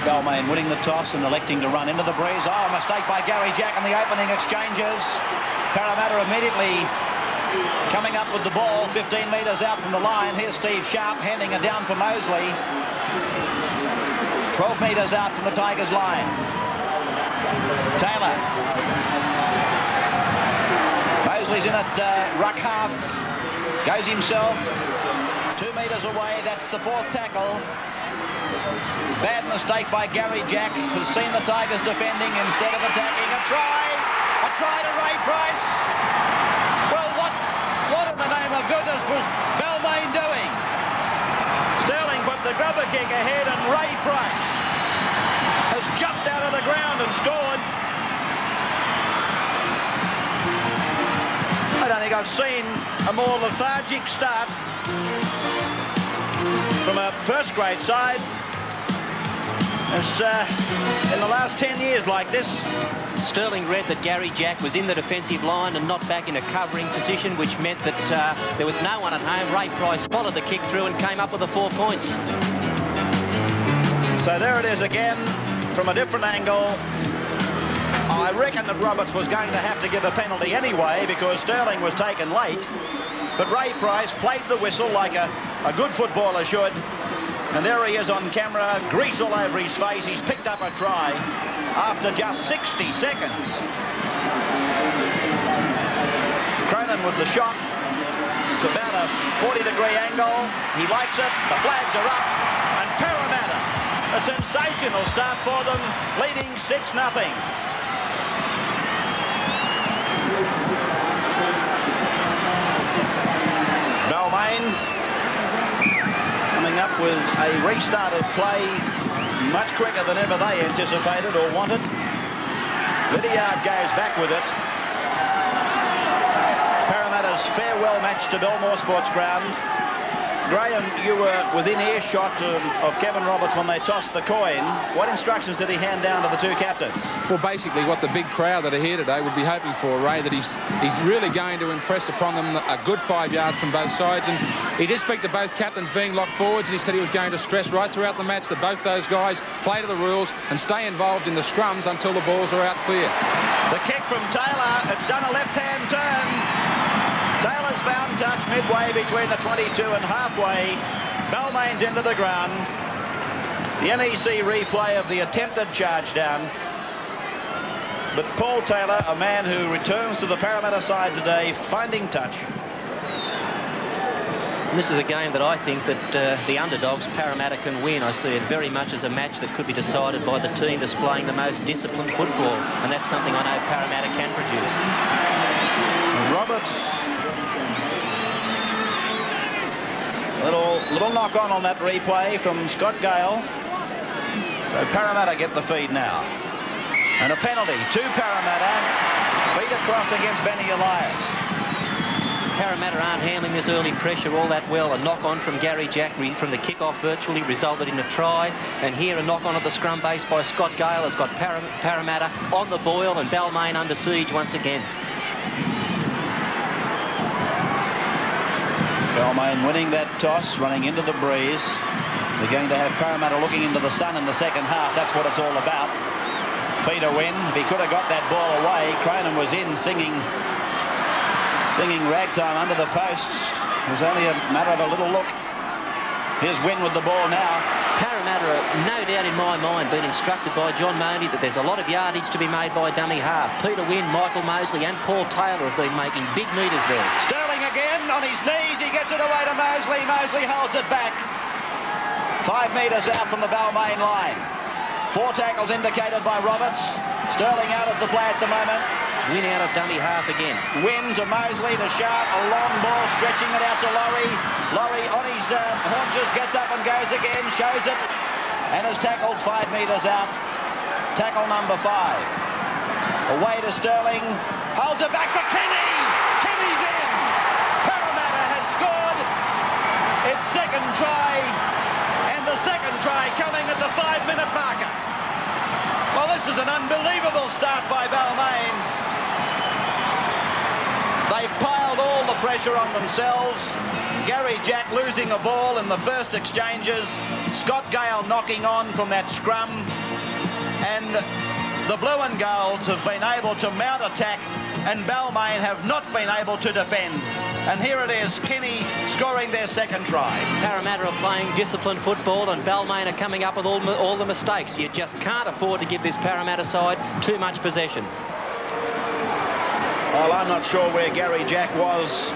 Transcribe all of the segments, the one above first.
Balmain winning the toss and electing to run into the breeze. Oh, a mistake by Gary Jack in the opening exchanges. Parramatta immediately coming up with the ball 15 metres out from the line. Here's Steve Sharp handing it down for Mosley. 12 metres out from the Tigers line. Taylor. Mosley's in at ruck half. Goes himself. 2 metres away. That's the fourth tackle. Bad mistake by Gary Jack, who's seen the Tigers defending instead of attacking. A try to Ray Price. Well, what in the name of goodness was Balmain doing? Sterling put the grubber kick ahead and Ray Price has jumped out of the ground and scored. I don't think I've seen a more lethargic start from a first-grade side as in the last 10 years like this. Sterling read that Gary Jack was in the defensive line and not back in a covering position, which meant that there was no one at home. Ray Price followed the kick through and came up with the 4 points. So there it is again from a different angle. I reckon that Roberts was going to have to give a penalty anyway because Sterling was taken late. But Ray Price played the whistle like a good footballer should. And there he is on camera, grease all over his face. He's picked up a try after just 60 seconds. Cronin with the shot. It's about a 40-degree angle. He likes it. The flags are up. And Parramatta, a sensational start for them, leading 6-0. Balmain coming up with a restart of play much quicker than ever they anticipated or wanted. Lydiard goes back with it. Parramatta's farewell match to Belmore Sports Ground. Graham, you were within earshot of Kevin Roberts when they tossed the coin. What instructions did he hand down to the two captains? Well, basically what the big crowd that are here today would be hoping for, Ray, that he's really going to impress upon them a good 5 yards from both sides. And he did speak to both captains being locked forwards, and he said he was going to stress right throughout the match that both those guys play to the rules and stay involved in the scrums until the balls are out clear. The kick from Taylor, it's done a left-hand turn. Taylor's found touch midway between the 22 and halfway. Balmain's into the ground. The NEC replay of the attempted charge down. But Paul Taylor, a man who returns to the Parramatta side today, finding touch. And this is a game that I think that the underdogs, Parramatta, can win. I see it very much as a match that could be decided by the team displaying the most disciplined football. And that's something I know Parramatta can produce. Roberts. Little knock on that replay from Scott Gale. So Parramatta get the feed now. And a penalty to Parramatta. Feed across against Benny Elias. Parramatta aren't handling this early pressure all that well. A knock-on from Gary Jack from the kick-off virtually resulted in a try. And here a knock-on at the scrum base by Scott Gale has got Parramatta on the boil and Balmain under siege once again. Balmain winning that toss, running into the breeze. They're going to have Parramatta looking into the sun in the second half. That's what it's all about. Peter Wynn, if he could have got that ball away, Cronin was in singing ragtime under the posts. It was only a matter of a little look. Here's Wynn with the ball now. Parramatta, no doubt in my mind, been instructed by John Mooney that there's a lot of yardage to be made by dummy half. Peter Wynn, Michael Mosley and Paul Taylor have been making big metres there. Sterling again on his knees. He gets it away to Mosley. Mosley holds it back. 5 metres out from the Balmain line. 4 tackles indicated by Roberts. Sterling out of the play at the moment. Wynn out of dummy half again. Wynn to Mosley to Sharp. A long ball stretching it out to Laurie. Laurie on his haunches gets up and goes again. Shows it. And is tackled 5 metres out. Tackle number 5. Away to Sterling. Holds it back for Kenny. Kenny's in. Parramatta has scored its second try. And the second try coming at the 5-minute marker. Well, this is an unbelievable start by Balmain. They've piled all the pressure on themselves. Gary Jack losing a ball in the first exchanges. Scott Gale knocking on from that scrum. And the Blue and Golds have been able to mount attack, and Balmain have not been able to defend. And here it is, Kenny scoring their second try. Parramatta are playing disciplined football, and Balmain are coming up with all the mistakes. You just can't afford to give this Parramatta side too much possession. Well, I'm not sure where Gary Jack was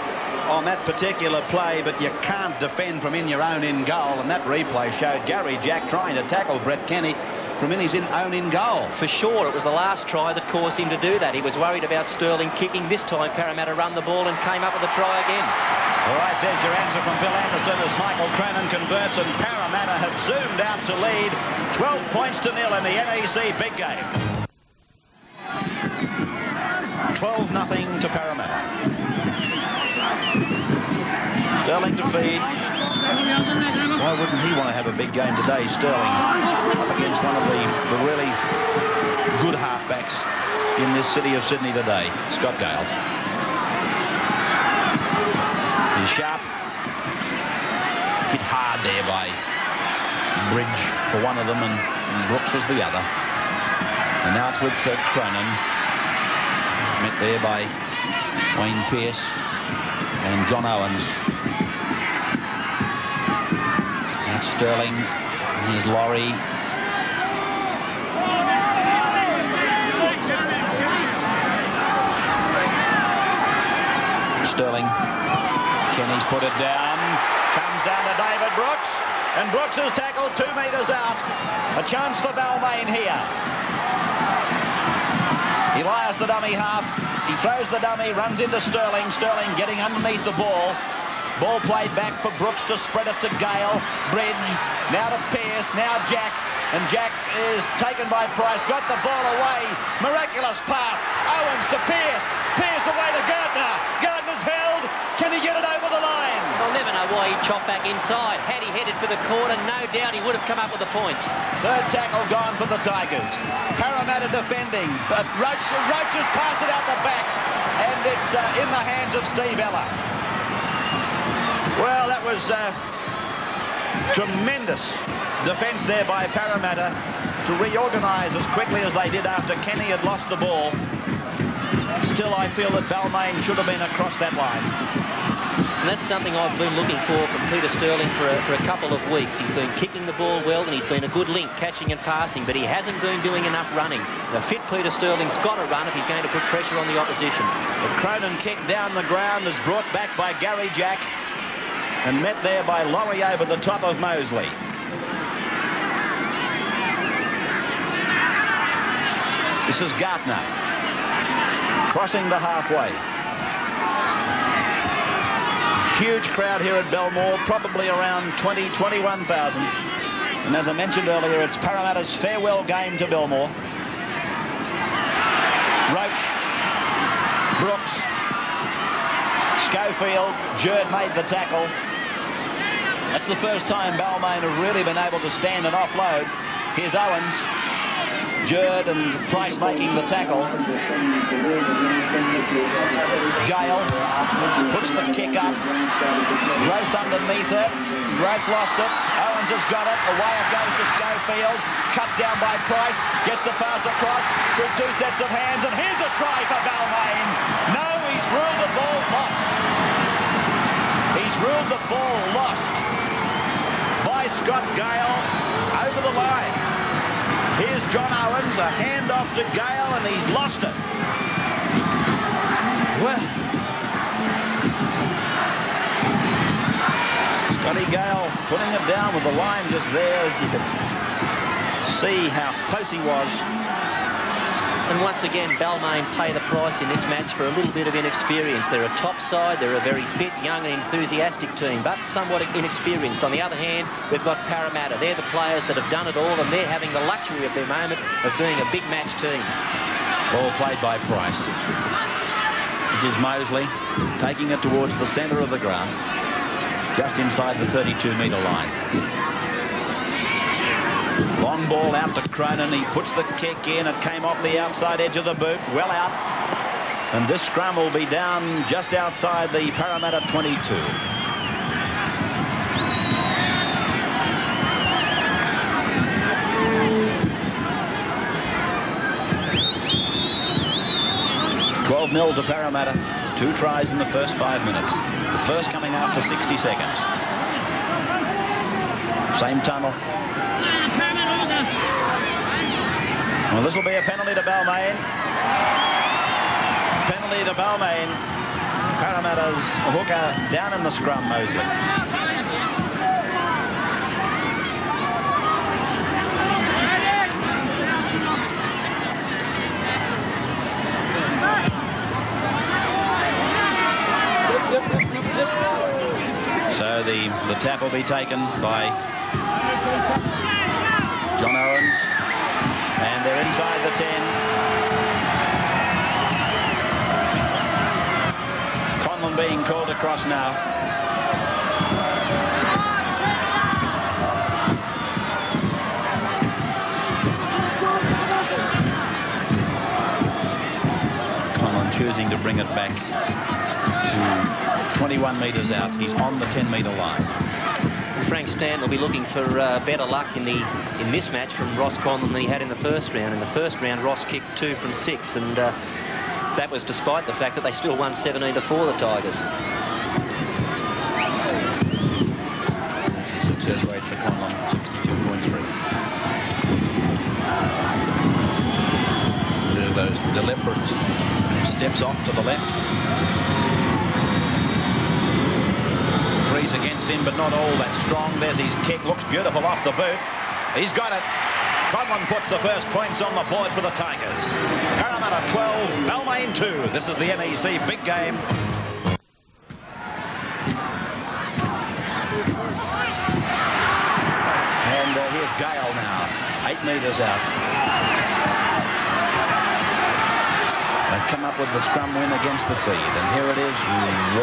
on that particular play, but you can't defend from in your own in goal, and that replay showed Gary Jack trying to tackle Brett Kenny from in his own in goal. For sure, it was the last try that caused him to do that. He was worried about Sterling kicking. This time Parramatta run the ball and came up with a try again. All right, there's your answer from Bill Anderson as Michael Cronin converts, and Parramatta have zoomed out to lead 12 points to 0 in the NEC big game. 12-0 to Parramatta. Sterling to feed. Why wouldn't he want to have a big game today, Sterling, up against one of the really good halfbacks in this city of Sydney today, Scott Gale. He's sharp. Hit hard there by Bridge for one of them, and Brooks was the other. And now it's with Cronin. Met there by Wayne Pearce and John Owens. That's Sterling. Here's Laurie. Sterling. Kenny's put it down. Comes down to David Brooks. And Brooks is tackled 2 metres out. A chance for Balmain here. Elias, the dummy half. He throws the dummy, runs into Sterling. Sterling getting underneath the ball. Ball played back for Brooks to spread it to Gale. Bridge, now to Pearce, now Jack. And Jack is taken by Price, got the ball away. Miraculous pass. Owens to Pearce. Pearce away to Gardner. Gardner's held. Can he get it over the line? I'll never know why he chopped back inside. Had he headed for the corner, no doubt he would have come up with the points. Third tackle gone for the Tigers. Parramatta defending, but Roaches pass it out the back, and it's in the hands of Steve Ella. Well, that was tremendous defence there by Parramatta to reorganise as quickly as they did after Kenny had lost the ball. Still, I feel that Balmain should have been across that line. And that's something I've been looking for from Peter Sterling for a couple of weeks. He's been kicking the ball well, and he's been a good link, catching and passing, but he hasn't been doing enough running. The fit Peter Sterling's got to run if he's going to put pressure on the opposition. The Cronin kick down the ground is brought back by Gary Jack and met there by Laurie over the top of Mosley. This is Gardner crossing the halfway. Huge crowd here at Belmore, probably around 21,000. And as I mentioned earlier, it's Parramatta's farewell game to Belmore. Roach, Brooks, Schofield, Jerd made the tackle. That's the first time Balmain have really been able to stand and offload. Here's Owens, Jerd and Price making the tackle. Gale puts the kick up. Growth underneath it. Growth's lost it. Owens has got it. Away it goes to Schofield. Cut down by Price. Gets the pass across through 2 sets of hands. And here's a try for Balmain. No, he's ruled the ball lost. He's ruled the ball lost by Scott Gale over the line. Here's John Owens, a handoff to Gale, and he's lost it. Well, Scotty Gale putting it down with the line just there. You could see how close he was. And once again, Balmain pay the price in this match for a little bit of inexperience. They're a top side, they're a very fit, young and enthusiastic team, but somewhat inexperienced. On the other hand, we've got Parramatta. They're the players that have done it all, and they're having the luxury of their moment of being a big match team. Ball played by Price. This is Mosley taking it towards the centre of the ground, just inside the 32-metre line. Long ball out to Cronin. He puts the kick in. It came off the outside edge of the boot. Well out. And this scrum will be down just outside the Parramatta 22. $12-0 to Parramatta. 2 tries in the first 5 minutes. The first coming after 60 seconds. Same tunnel. Well, this will be a penalty to Balmain. Penalty to Balmain. Parramatta's hooker down in the scrum, Mosley. So the tap will be taken by John Owens. And they're inside the 10. Conlon being called across now. Conlon choosing to bring it back to 21 metres out. He's on the 10-metre line. Frank Stanton will be looking for better luck in this match from Ross Conlon than he had in the first round. In the first round, Ross kicked 2 from 6, and that was despite the fact that they still won 17-4, the Tigers. That's the success rate for Conlon, 62.3. Those deliberate steps off to the left. Against him, but not all that strong. There's his kick. Looks beautiful off the boot. He's got it. Conlon puts the first points on the board for the Tigers. Parramatta 12, Balmain 2. This is the NEC big game. And here's Gale now. 8 metres out. They've come up with the scrum win against the feed, and here it is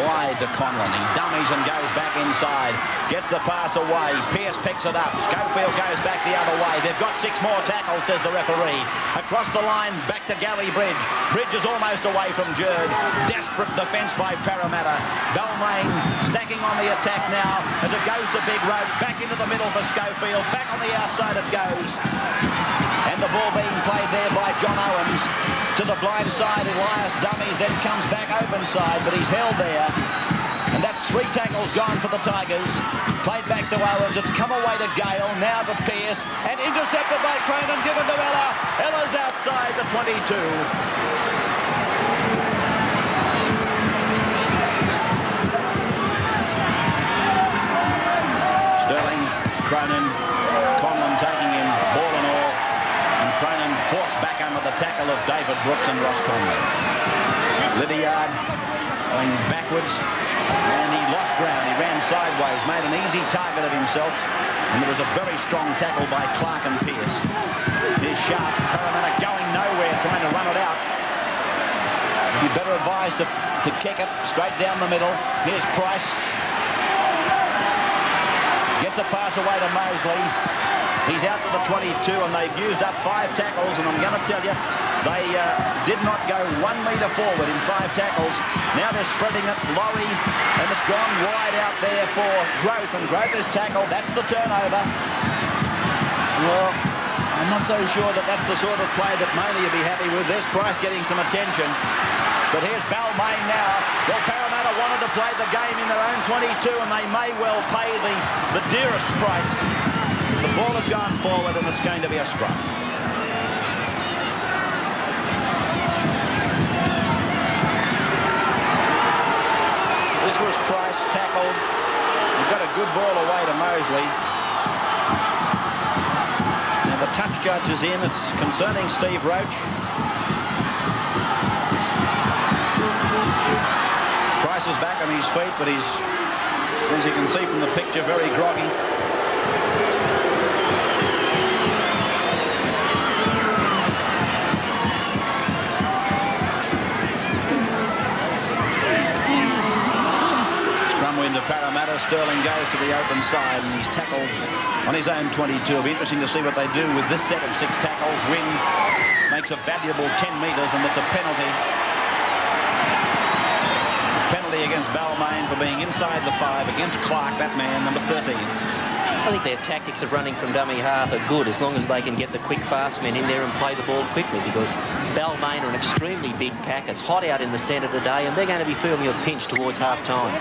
wide to Conlon. He dummies and goes back inside, gets the pass away. Pearce picks it up. Schofield goes back the other way. They've got 6 more tackles, says the referee. Across the line, back to Gary Bridge. Bridge is almost away from Jerd. Desperate defence by Parramatta. Balmain stacking on the attack now as it goes to Big Roach. Back into the middle for Schofield. Back on the outside it goes. And the ball being played there by John Owens to the blind side. Elias dummies, then comes back open side, but he's held there. And that's 3 tackles gone for the Tigers. Played back to Owens. It's come away to Gale, now to Pearce, and intercepted by Cronin, given to Ella. Ella's outside the 22. Sterling, Cronin, Conlon taking him, ball and all. And Cronin forced back under the tackle of David Brooks and Ross Conley. Lydiard going backwards, and he lost ground. He ran sideways, made an easy target of himself, and there was a very strong tackle by Clark and Pearce. Here's Sharp. Parramatta going nowhere, trying to run it out. You'd be better advised to kick it straight down the middle. Here's Price. Gets a pass away to Mosley. He's out to the 22, and they've used up 5 tackles, and I'm going to tell you, they did not go 1 metre forward in 5 tackles. Now they're spreading it. Laurie, and it's gone wide out there for Growth, and Growth is tackled. That's the turnover. Well, I'm not so sure that that's the sort of play that Maley will be happy with. There's Price getting some attention. But here's Balmain now. Well, Parramatta wanted to play the game in their own 22, and they may well pay the dearest price. The ball has gone forward, and it's going to be a scrum. This was Price tackled. He got a good ball away to Mosley. Now the touch judge is in. It's concerning Steve Roach. Price is back on his feet, but he's, as you can see from the picture, very groggy. Into Parramatta. Sterling goes to the open side, and he's tackled on his own 22. It'll be interesting to see what they do with this set of 6 tackles. Wing makes a valuable 10 metres, and it's a penalty. penalty against Balmain for being inside the 5 against Clark, that man, number 13. I think their tactics of running from dummy half are good as long as they can get the quick, fast men in there and play the ball quickly, because Balmain are an extremely big pack. It's hot out in the centre today, and they're going to be feeling a pinch towards half-time.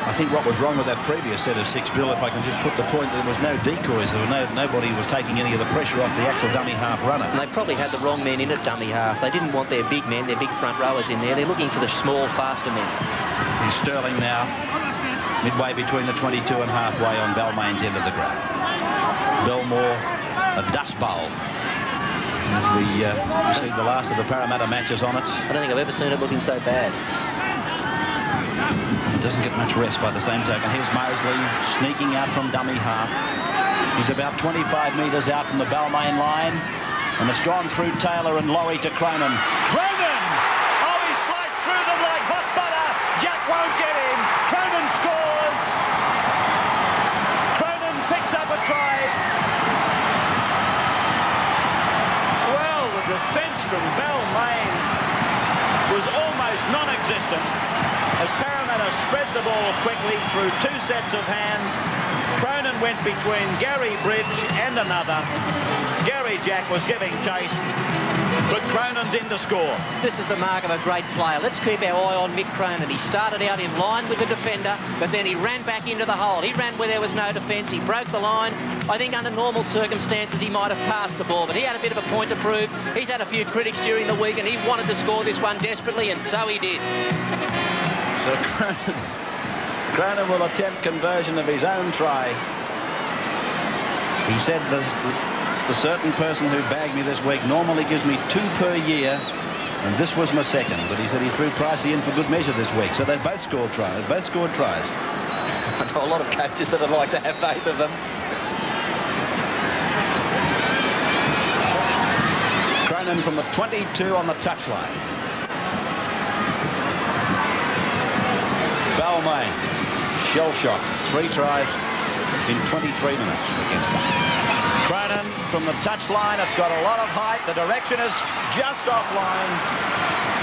I think what was wrong with that previous set of 6, Bill, if I can just put the point, there was no decoys. There were nobody was taking any of the pressure off the actual dummy half runner. And they probably had the wrong men in at dummy half. They didn't want their big men, their big front rowers in there. They're looking for the small, faster men. Here's Sterling now, midway between the 22 and halfway on Balmain's end of the ground. Belmore, a dust bowl. As we see the last of the Parramatta matches on it. I don't think I've ever seen it looking so bad. It doesn't get much rest by the same token. Here's Mosley sneaking out from dummy half. He's about 25 metres out from the Balmain line. And it's gone through Taylor and Laurie to Cronin. Cronin! Oh, he sliced through them like hot butter. Jack won't get him. Cronin scores. Cronin picks up a try. Well, the defence from Balmain was almost non-existent as Parramatta spread the ball quickly through 2 sets of hands. Cronin went between Gary Bridge and another. Gary Jack was giving chase, but Cronin's in to score. This is the mark of a great player. Let's keep our eye on Mick Cronin. He started out in line with the defender, but then he ran back into the hole. He ran where there was no defence. He broke the line. I think under normal circumstances he might have passed the ball, but he had a bit of a point to prove. He's had a few critics during the week, and he wanted to score this one desperately, and so he did. So Cronin will attempt conversion of his own try. He said the certain person who bagged me this week normally gives me 2 per year, and this was my second. But he said he threw Pricey in for good measure this week. So they've both scored tries. Both scored tries. I know a lot of coaches that would like to have both of them. Cronin from the 22 on the touchline. Balmain, shell-shocked. 3 tries in 23 minutes against them. Cronin from the touchline. It's got a lot of height. The direction is just offline,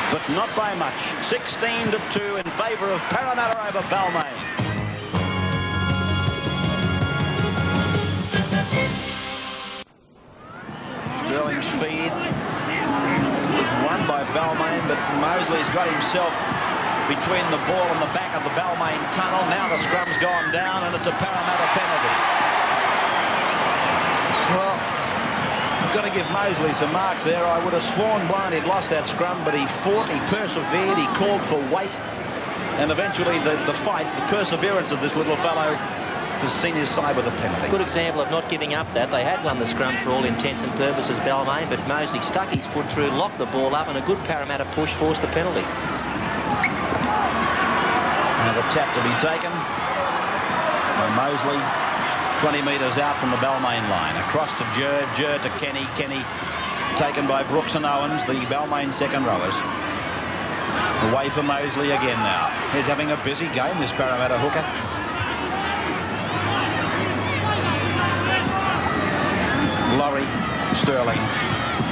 but not by much. 16-2 in favour of Parramatta over Balmain. Sterling's feed was won by Balmain, but Mosley's got himself between the ball and the back of the Balmain tunnel. Now the scrum's gone down, and it's a Parramatta penalty. Well, I've got to give Mosley some marks there. I would have sworn blind he'd lost that scrum, but he fought, he persevered, he called for weight, and eventually the fight, the perseverance of this little fellow has seen his side with a penalty. Good example of not giving up that. They had won the scrum for all intents and purposes, Balmain, but Mosley stuck his foot through, locked the ball up, and a good Parramatta push forced the penalty. Now the tap to be taken by Mosley, 20 metres out from the Balmain line. Across to Jur to Kenny. Kenny taken by Brooks and Owens, the Balmain second rowers. Away for Mosley again now. He's having a busy game, this Parramatta hooker. Laurie, Sterling.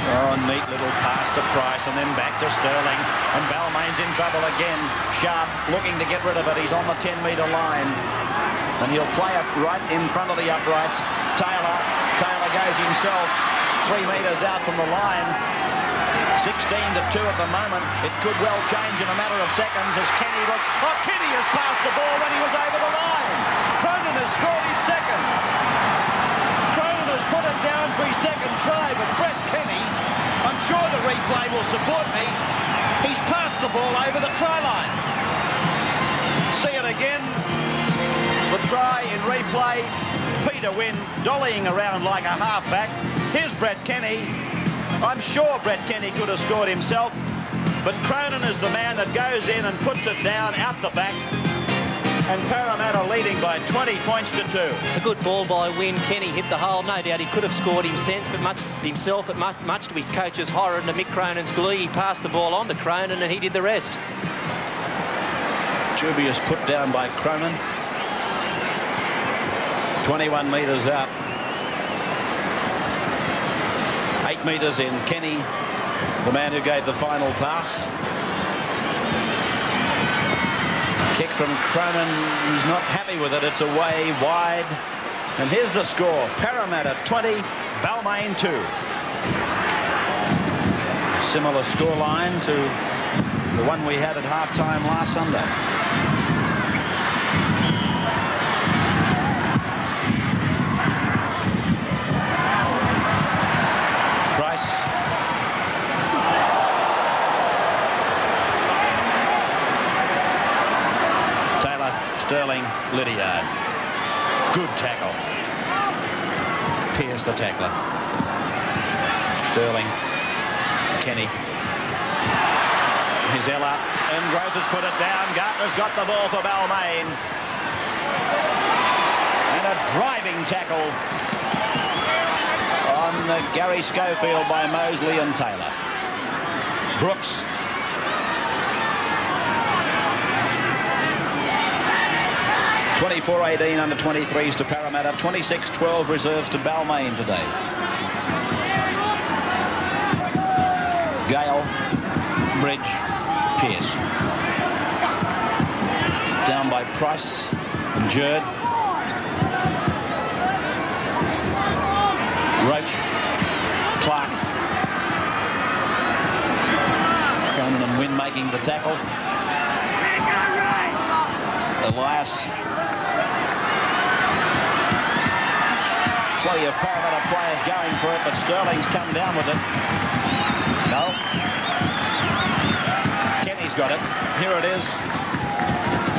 Oh, neat little pass to Price and then back to Sterling. And Balmain's in trouble again. Sharp looking to get rid of it. He's on the 10-metre line. And he'll play it right in front of the uprights. Taylor goes himself 3 metres out from the line. 16-2 at the moment. It could well change in a matter of seconds as Kenny looks. Oh, Kenny has passed the ball when he was over the line. Cronin has scored his second. Cronin has put it down for his second try, but Brett Kenny, I'm sure the replay will support me, he's passed the ball over the try line. See it again. The try in replay. Peter Wynn dollying around like a halfback. Here's Brett Kenny. I'm sure Brett Kenny could have scored himself, but Cronin is the man that goes in and puts it down out the back. And Parramatta leading by 20 points to 2. A good ball by Wynn. Kenny hit the hole. No doubt he could have scored himself, but much to his coach's horror and to Mick Cronin's glee, he passed the ball on to Cronin and he did the rest. Dubious put down by Cronin. 21 metres out. 8 metres in Kenny, the man who gave the final pass. Kick from Cronin. He's not happy with it. It's away, wide. And here's the score. Parramatta 20, Balmain 2. Similar scoreline to the one we had at halftime last Sunday. Price. Taylor, Sterling, Lydiard. Good tackle. Pierce the tackler. Sterling. Kenny. Here's Ella. Growth has put it down. Gartner's got the ball for Balmain. And a driving tackle on Gary Schofield by Mosley and Taylor. Brooks. (24-18) under 23s to Parramatta. 26-12 reserves to Balmain today. Gale, Bridge, Pearce. Down by Price and Jerd. Roach, Clark. Cronin and Wynn making the tackle. Elias. Plenty of Parramatta players going for it, but Sterling's come down with it. No. Kenny's got it. Here it is.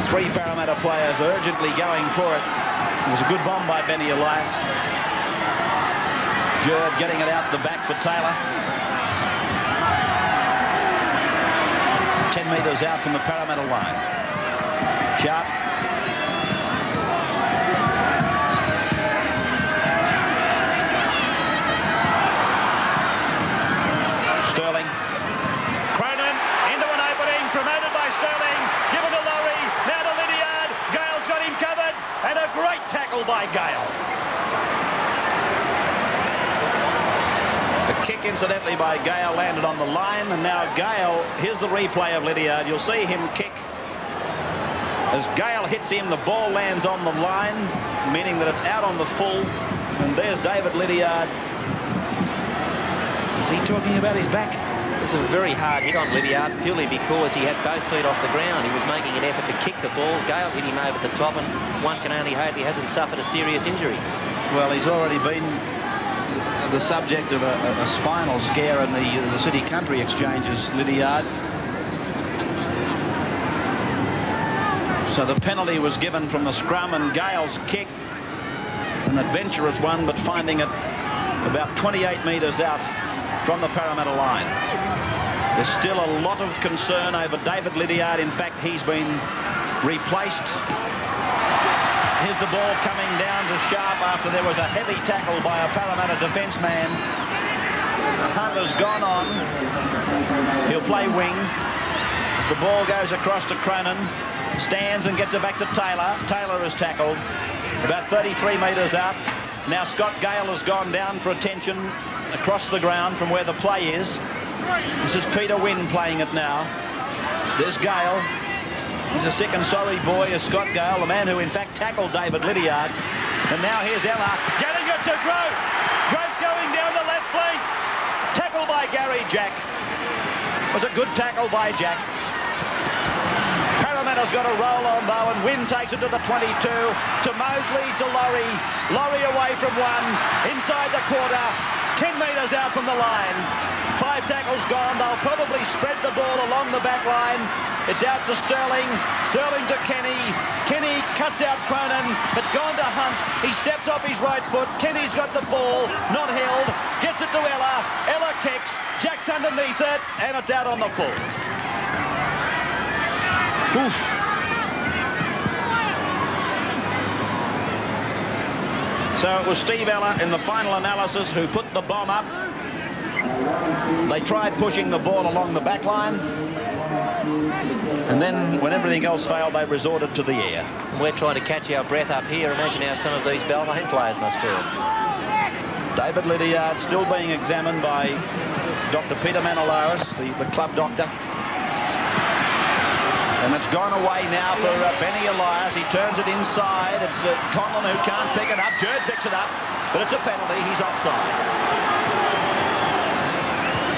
3 Parramatta players urgently going for it. It was a good bomb by Benny Elias. Jerd getting it out the back for Taylor. 10 metres out from the Parramatta line. Sharp. Sterling. Cronin into an opening, promoted by Sterling, given to Laurie, now to Lydiard. Gale's got him covered, and a great tackle by Gale. The kick, incidentally, by Gale landed on the line, and now Gale, here's the replay of Lydiard. You'll see him kick. As Gale hits him, the ball lands on the line, meaning that it's out on the full, and there's David Lydiard. Is he talking about his back? It's a very hard hit on Lydiard, purely because he had both feet off the ground. He was making an effort to kick the ball. Gale hit him over the top, and one can only hope he hasn't suffered a serious injury. Well, he's already been the subject of a spinal scare in the City Country exchanges, Lydiard. So the penalty was given from the scrum, and Gale's kick, an adventurous one, but finding it about 28 metres out from the Parramatta line. There's still a lot of concern over David Lydiard. In fact, he's been replaced. Here's the ball coming down to Sharp after there was a heavy tackle by a Parramatta defence man. Hunter's gone on. He'll play wing. As the ball goes across to Cronin, stands and gets it back to Taylor. Taylor is tackled about 33 metres out. Now Scott Gale has gone down for attention across the ground from where the play is. This is Peter Wynn playing it now. There's Gale. He's a sick and sorry boy, is Scott Gale, the man who in fact tackled David Lydiard. And now here's Ella getting it to Growth. Growth going down the left flank. Tackle by Gary Jack. It was a good tackle by Jack. Parramatta's got a roll on though, and Wynn takes it to the 22, to Mosley, to Laurie. Laurie away from one, inside the quarter, 10 metres out from the line. 5 tackles gone. They'll probably spread the ball along the back line. It's out to Sterling. Sterling to Kenny. Kenny cuts out Cronin. It's gone to Hunt. He steps off his right foot. Kenny's got the ball, not held. Gets it to Ella. Ella kicks. Jack's underneath it, and it's out on the full. Oof. So it was Steve Ella in the final analysis who put the bomb up. They tried pushing the ball along the back line, and then when everything else failed, they resorted to the air. We're trying to catch our breath up here. Imagine how some of these Balmain players must feel. David Lydiard still being examined by Dr. Peter Manolaris, the club doctor. And it's gone away now for Benny Elias. He turns it inside. It's Conlon who can't pick it up. Jerd picks it up, but it's a penalty. He's offside.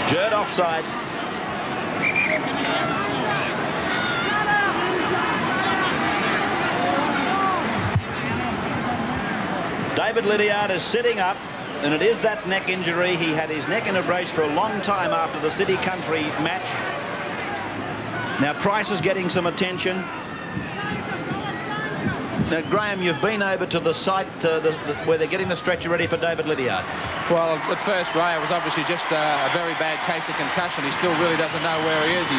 Jerd offside. David Lydiard is sitting up, and it is that neck injury. He had his neck in a brace for a long time after the City Country match. Now Price is getting some attention. Now, Graham, you've been over to the site where they're getting the stretcher ready for David Lydiard. Well, at first, Ray, it was obviously just a very bad case of concussion. He still really doesn't know where he is.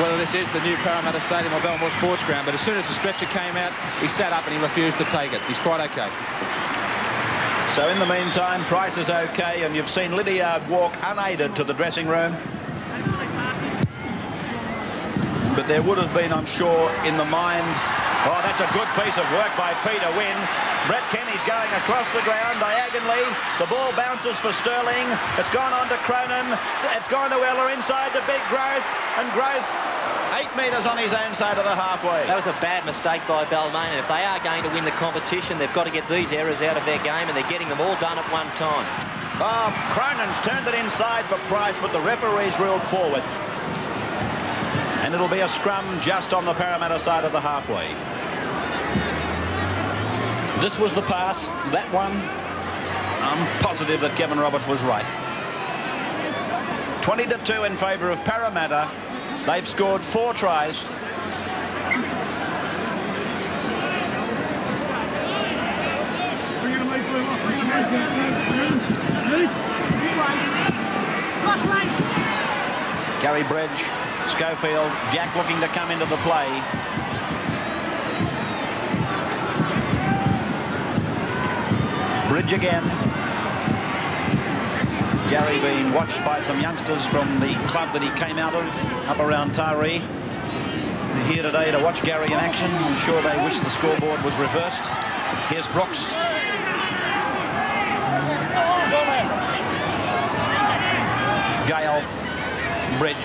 Whether this is the new Parramatta Stadium or Belmore Sports Ground, but as soon as the stretcher came out, he sat up and he refused to take it. He's quite okay. So in the meantime, Price is okay, and you've seen Lydiard walk unaided to the dressing room. But there would have been, I'm sure, in the mind... Oh, that's a good piece of work by Peter Wynn. Brett Kenny's going across the ground diagonally. The ball bounces for Sterling. It's gone on to Cronin. It's gone to Ella inside to Big Growth. And Growth 8 metres on his own side of the halfway. That was a bad mistake by Balmain, and if they are going to win the competition, they've got to get these errors out of their game, and they're getting them all done at one time. Oh, Cronin's turned it inside for Price, but the referee's ruled forward. And it'll be a scrum just on the Parramatta side of the halfway. This was the pass. That one, I'm positive that Kevin Roberts was right. 20-2 in favour of Parramatta. They've scored 4 tries. Gary Bridge, Schofield, Jack looking to come into the play. Bridge again. Gary being watched by some youngsters from the club that he came out of up around Taree. They're here today to watch Gary in action. I'm sure they wish the scoreboard was reversed. Here's Brooks. Gale. Bridge.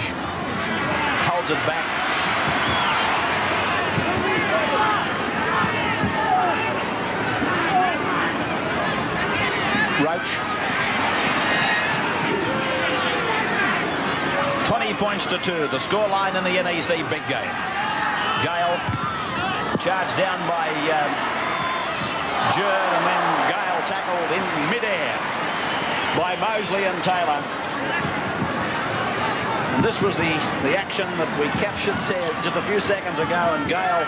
Holds it back. Roach. 20 points to 2. The scoreline in the NEC big game. Gale charged down by Jerd, and then Gale tackled in midair by Mosley and Taylor. And this was the action that we captured just a few seconds ago, and Gale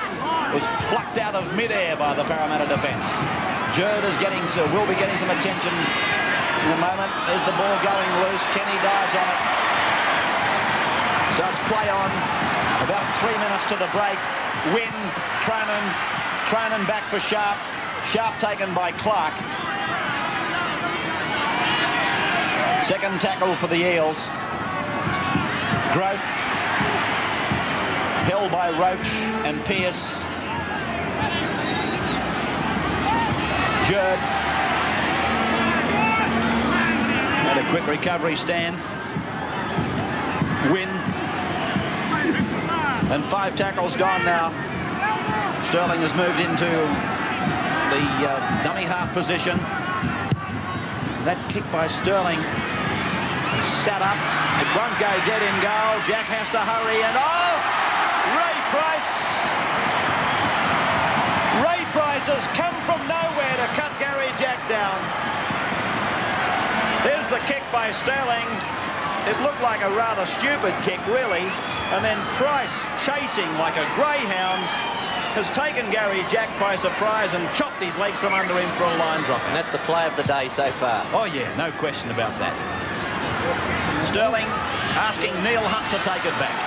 was plucked out of midair by the Parramatta defence. Jerd will be getting some attention in a moment. There's the ball going loose. Kenny dives on it. So it's play on. About 3 minutes to the break. Wynn, Cronin back for Sharp. Sharp taken by Clark. Second tackle for the Eels. Growth. Held by Roach and Pearce. Jerd. Made a quick recovery stand. Win. And 5 tackles gone now. Sterling has moved into the dummy half position. That kick by Sterling sat up. It won't go dead in goal. Jack has to hurry, and Ray Price! Ray Price has come from nowhere to cut Gary Jack down. There's the kick by Sterling. It looked like a rather stupid kick, really. And then Price, chasing like a greyhound, has taken Gary Jack by surprise and chopped his legs from under him for a line drop. And that's the play of the day so far. Oh, yeah, no question about that. Sterling asking Neil Hunt to take it back.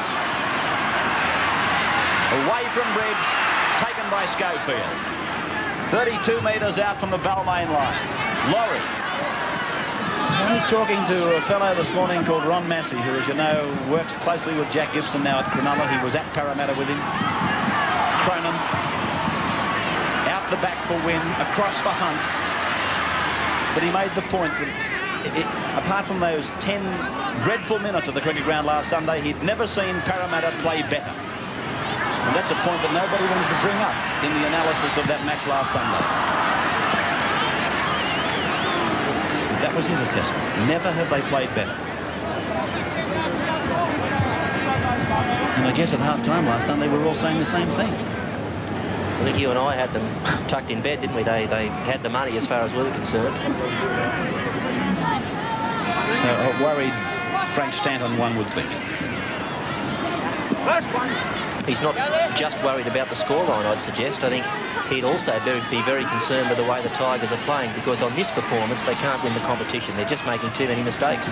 Away from Bridge, taken by Schofield. 32 metres out from the Balmain line. Laurie. I was only talking to a fellow this morning called Ron Massey, who, as you know, works closely with Jack Gibson now at Cronulla. He was at Parramatta with him. Cronin. Out the back for Wynn, across for Hunt. But he made the point that, apart from those 10 dreadful minutes at the cricket ground last Sunday, he'd never seen Parramatta play better. And that's a point that nobody wanted to bring up in the analysis of that match last Sunday. But that was his assessment. Never have they played better. And I guess at half-time last Sunday we were all saying the same thing. I think you and I had them tucked in bed, didn't we? They had the money as far as we were concerned. So a worried Frank Stanton, one would think. He's not just worried about the scoreline, I'd suggest. I think he'd also be very concerned with the way the Tigers are playing, because on this performance they can't win the competition. They're just making too many mistakes.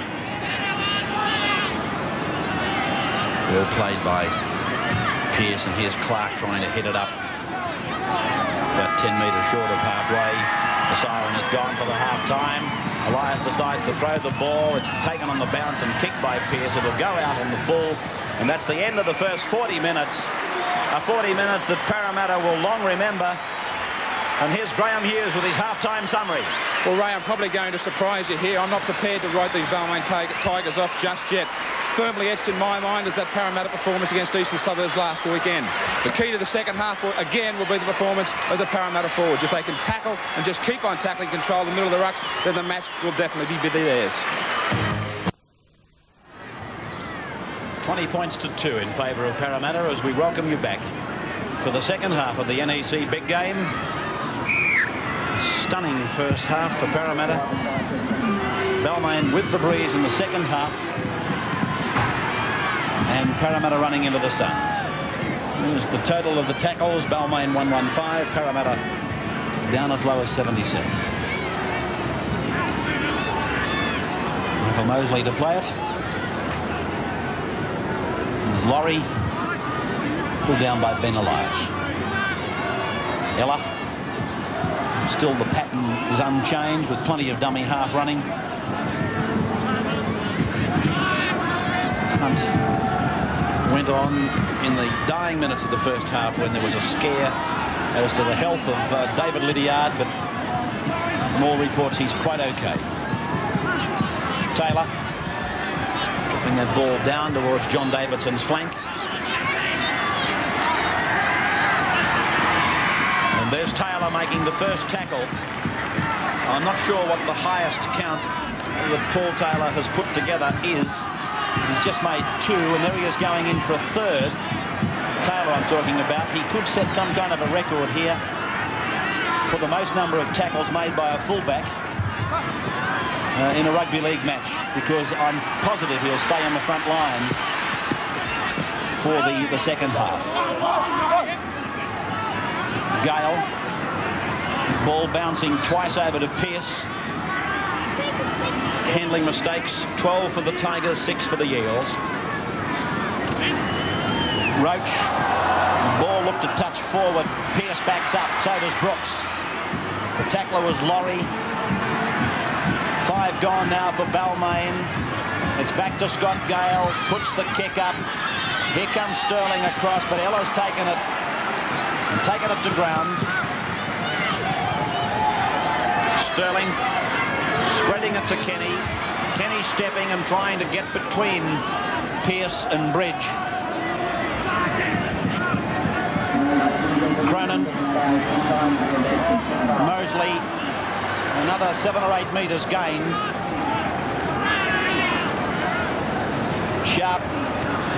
Ball played by Pearce, and here's Clark trying to hit it up. About 10 metres short of halfway. The siren has gone for the half-time. Elias decides to throw the ball. It's taken on the bounce and kicked by Pearce. It'll go out on the full. And that's the end of the first 40 minutes. 40 minutes that Parramatta will long remember. And here's Graham Hughes with his half-time summary. Well, Ray, I'm probably going to surprise you here. I'm not prepared to write these Balmain Tigers off just yet. Firmly etched in my mind is that Parramatta performance against Eastern Suburbs last weekend. The key to the second half, again, will be the performance of the Parramatta forwards. If they can tackle and just keep on tackling, control the middle of the rucks, then the match will definitely be theirs. 20 points to 2 in favour of Parramatta as we welcome you back for the second half of the NEC big game. Stunning first half for Parramatta. Balmain with the breeze in the second half. And Parramatta running into the sun. There's the total of the tackles. Balmain 115. Parramatta down as low as 77. Michael Mosley to play it. There's Laurie. Pulled down by Ben Elias. Ella. Still the pattern is unchanged with plenty of dummy half running. Hunt went on in the dying minutes of the first half when there was a scare as to the health of David Lydiard, but from all reports he's quite okay. Taylor dropping that ball down towards John Davidson's flank. And there's Taylor making the first tackle. I'm not sure what the highest count that Paul Taylor has put together is. He's just made 2, and there he is going in for a third. Taylor I'm talking about. He could set some kind of a record here for the most number of tackles made by a fullback in a rugby league match, because I'm positive he'll stay on the front line for the second half. Gale. Ball bouncing twice over to Pearce. Handling mistakes, 12 for the Tigers, 6 for the Eels. Roach, the ball looked to touch forward. Pearce backs up, so does Brooks. The tackler was Laurie. 5 gone now for Balmain. It's back to Scott Gale, puts the kick up. Here comes Sterling across, but Ella's taken it and taken it to ground. Sterling spreading it to Kenny. Kenny stepping and trying to get between Pearce and Bridge. Cronin. Mosley. Another 7 or 8 metres gained. Sharp.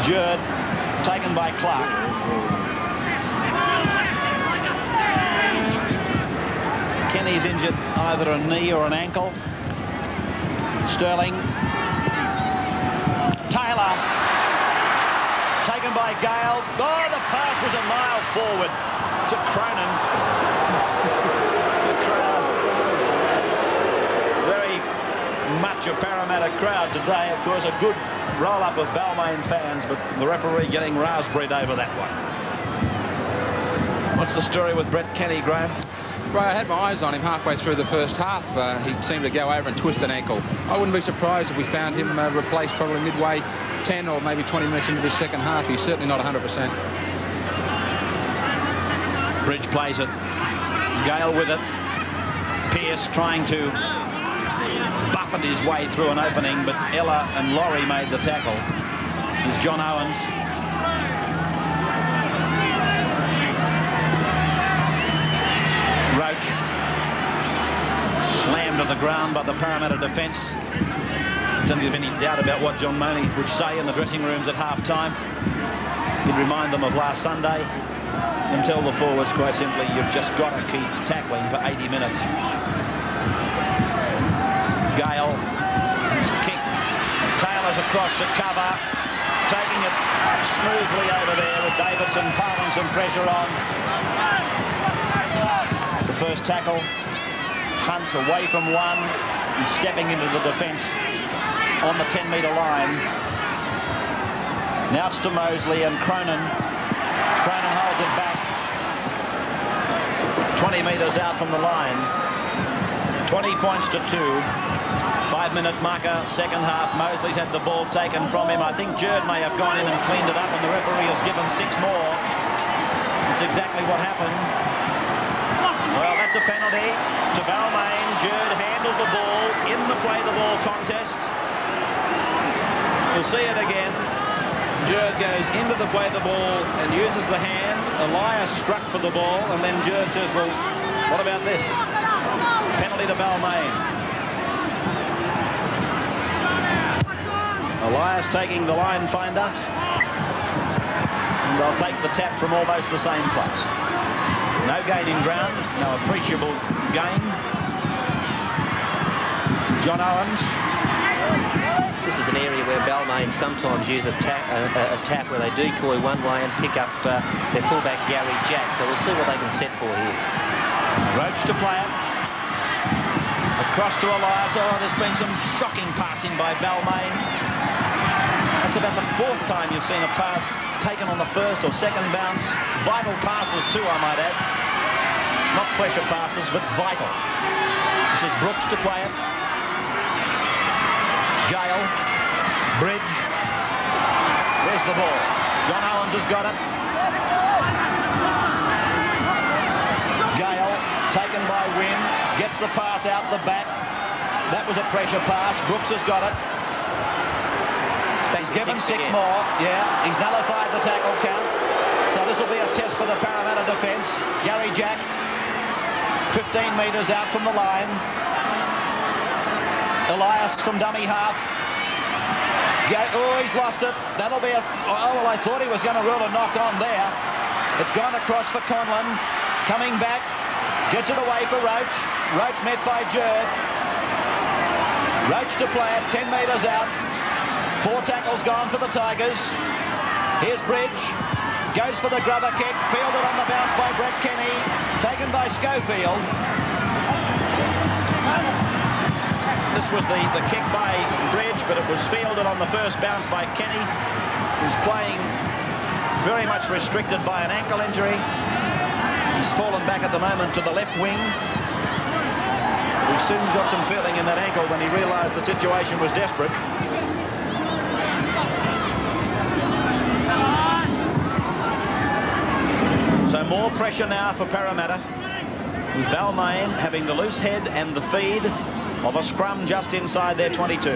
Jerd. Taken by Clark. Kenny's injured either a knee or an ankle. Sterling. Taylor. Taken by Gale. Oh, the pass was a mile forward to Cronin. The crowd. Very much a Parramatta crowd today. Of course, a good roll-up of Balmain fans, but the referee getting raspberried over that one. What's the story with Brett Kenny, Graham? Right, I had my eyes on him halfway through the first half. He seemed to go over and twist an ankle. I wouldn't be surprised if we found him replaced probably midway 10 or maybe 20 minutes into the second half. He's certainly not 100%. Bridge plays it. Gale with it. Pearce trying to buffet his way through an opening, but Ella and Laurie made the tackle. Here's John Owens. Roach slammed to the ground by the Parramatta defence. Don't give any doubt about what John Mooney would say in the dressing rooms at half-time. He'd remind them of last Sunday and tell the forwards quite simply, you've just got to keep tackling for 80 minutes. Gale, his kick, Taylor's across to cover, taking it smoothly over there with Davidson piling some pressure on. The first tackle, Hunt away from one and stepping into the defence on the 10-metre line. Now it's to Mosley and Cronin. Cronin holds it back. 20 metres out from the line. 20 points to 2. 5-minute marker, second half. Mosley's had the ball taken from him. I think Jerd may have gone in and cleaned it up, and the referee has given 6 more. That's exactly what happened. Well, that's a penalty to Balmain. Jerd handled the ball in the play-the-ball contest. We'll see it again. Jerd goes into the play-the-ball and uses the hand. Elias struck for the ball, and then Jerd says, well, what about this? Penalty to Balmain. Elias taking the line finder, and they'll take the tap from almost the same place. No gain in ground, no appreciable gain. John Owens. This is an area where Balmain sometimes use a tap where they decoy one way and pick up their fullback Gary Jack. So we'll see what they can set for here. Roach to play it. Across to Elias. Oh, there's been some shocking passing by Balmain. That's about the 4th time you've seen a pass taken on the first or second bounce. Vital passes too, I might add. Not pressure passes, but vital. This is Brooks to play it. Gale, Bridge, there's the ball. John Owens has got it. Gale, taken by Wynn, gets the pass out the back. That was a pressure pass. Brooks has got it. He's given 6 more. Yeah, he's nullified the tackle count. So this will be a test for the Parramatta defence. Gary Jack, 15 metres out from the line. Elias from dummy half. Oh, he's lost it. That'll be a... Oh, well, I thought he was going to rule a knock on there. It's gone across for Conlon. Coming back. Gets it away for Roach. Roach met by Jerd. Roach to play it. 10 metres out. 4 tackles gone for the Tigers. Here's Bridge. Goes for the grubber kick. Fielded on the bounce by Brett Kenny. Taken by Schofield. This was the kick by Bridge, but it was fielded on the first bounce by Kenny, who's playing very much restricted by an ankle injury. He's fallen back at the moment to the left wing. He soon got some feeling in that ankle when he realised the situation was desperate. So more pressure now for Parramatta, with Balmain having the loose head and the feed of a scrum just inside their 22.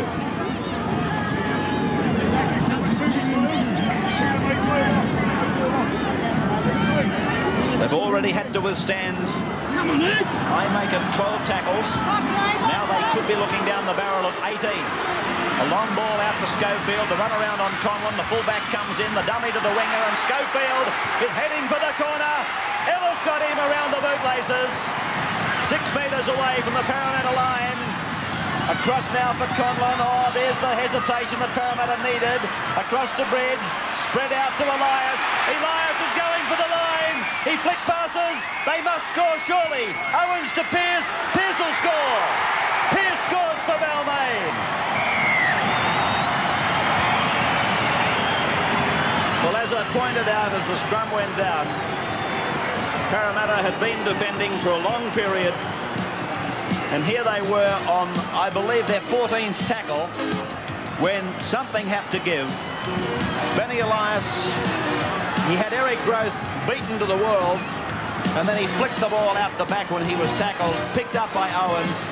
They've already had to withstand, I make it 12 tackles. Now they could be looking down the barrel of 18. A long ball out to Schofield, the run around on Conlon, the fullback comes in, the dummy to the winger, and Schofield is heading for the corner. Ellis got him around the bootlaces. 6 metres away from the Parramatta line. Across now for Conlon. Oh, there's the hesitation that Parramatta needed. Across to Bridge. Spread out to Elias. Elias is going for the line. He flick passes. They must score surely. Owens to Pearce. Pearce will score. Pearce scores for Balmain. Well, as I pointed out as the scrum went down, Parramatta had been defending for a long period, and here they were on, I believe, their 14th tackle when something had to give. Benny Elias, he had Eric Groth beaten to the world, and then he flicked the ball out the back when he was tackled, picked up by Owens,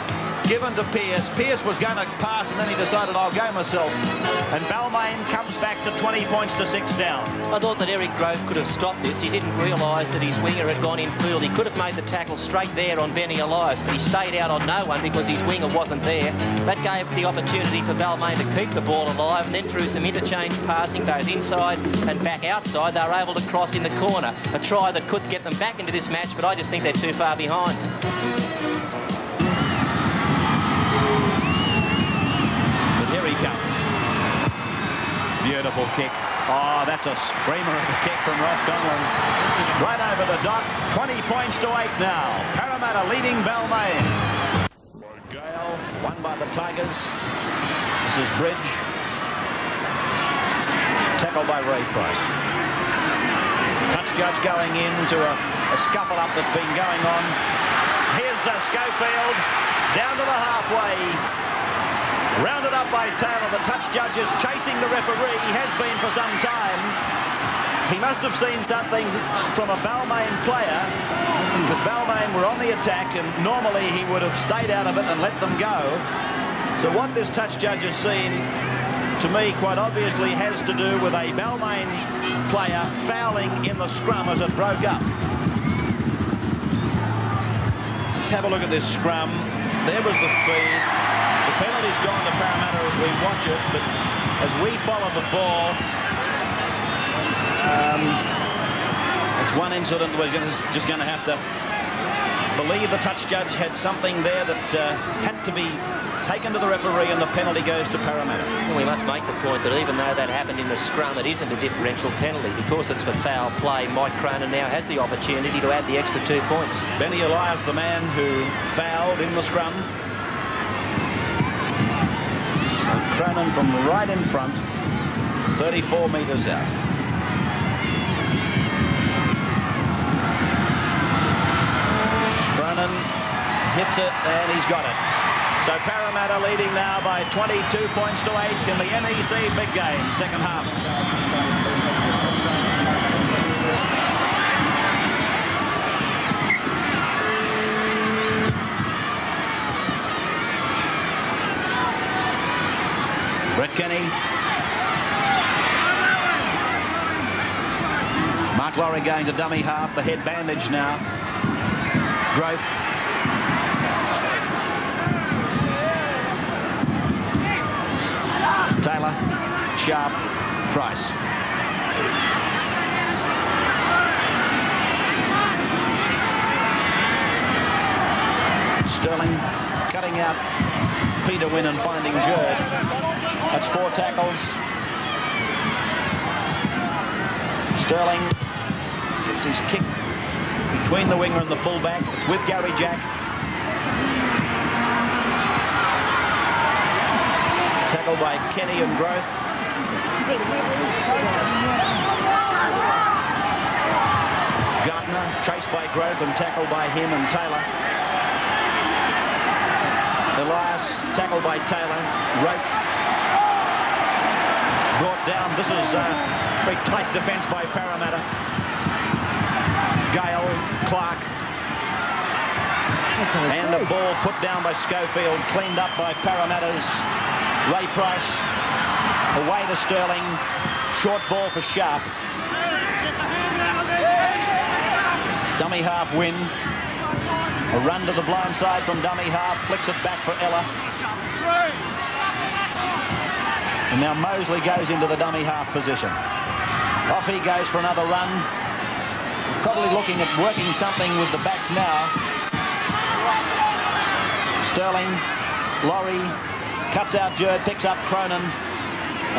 given to Pearce. Pearce was going to pass, and then he decided, I'll go myself. And Balmain comes back to 20 points to 6 down. I thought that Eric Grove could have stopped this. He didn't realise that his winger had gone in field. He could have made the tackle straight there on Benny Elias, but he stayed out on no one because his winger wasn't there. That gave the opportunity for Balmain to keep the ball alive, and then through some interchange passing, both inside and back outside, they were able to cross in the corner. A try that could get them back into this match, but I just think they're too far behind. But here he comes. Beautiful kick. Oh, that's a screamer of a kick from Ross Conlon. Right over the dot. 20 points to 8 now. Parramatta leading Balmain. Gale, won by the Tigers. This is Bridge. Tackled by Ray Price. Touch judge going into a scuffle up that's been going on. Here's Schofield down to the halfway. Rounded up by Taylor. The touch judge is chasing the referee. He has been for some time. He must have seen something from a Balmain player, because Balmain were on the attack, and normally he would have stayed out of it and let them go. So what this touch judge has seen, to me, quite obviously has to do with a Balmain player fouling in the scrum as it broke up. Let's have a look at this scrum. There was the feed. The penalty's gone to Parramatta as we watch it, but as we follow the ball, it's one incident we're just going to have to believe the touch judge had something there that had to be taken to the referee, and the penalty goes to Parramatta. Well, we must make the point that even though that happened in the scrum, it isn't a differential penalty. Because it's for foul play, Mike Cronin now has the opportunity to add the extra 2 points. Benny Elias, the man who fouled in the scrum. Cronin from right in front, 34 metres out. Cronin hits it, and he's got it. So Parramatta leading now by 22 points to 8 in the NEC big game, second half. Brett Kenny. Mark Laurie going to dummy half, the head bandage now. Growth. Taylor, Sharp, Price. Sterling cutting out Peter Wynn and finding Jerd. That's 4 tackles. Sterling gets his kick between the winger and the fullback. It's with Gary Jack. Tackled by Kenny and Growth. Gardner chased by Growth and tackled by him and Taylor. Elias tackled by Taylor. Roach brought down. This is a very tight defence by Parramatta. Gale, Clark. And the ball put down by Schofield, cleaned up by Parramatta's Ray Price. Away to Sterling. Short ball for Sharp. Dummy half win. A run to the blind side from dummy half. Flicks it back for Ella. And now Mosley goes into the dummy half position. Off he goes for another run. Probably looking at working something with the backs now. Sterling, Laurie, cuts out Jerd, picks up Cronin,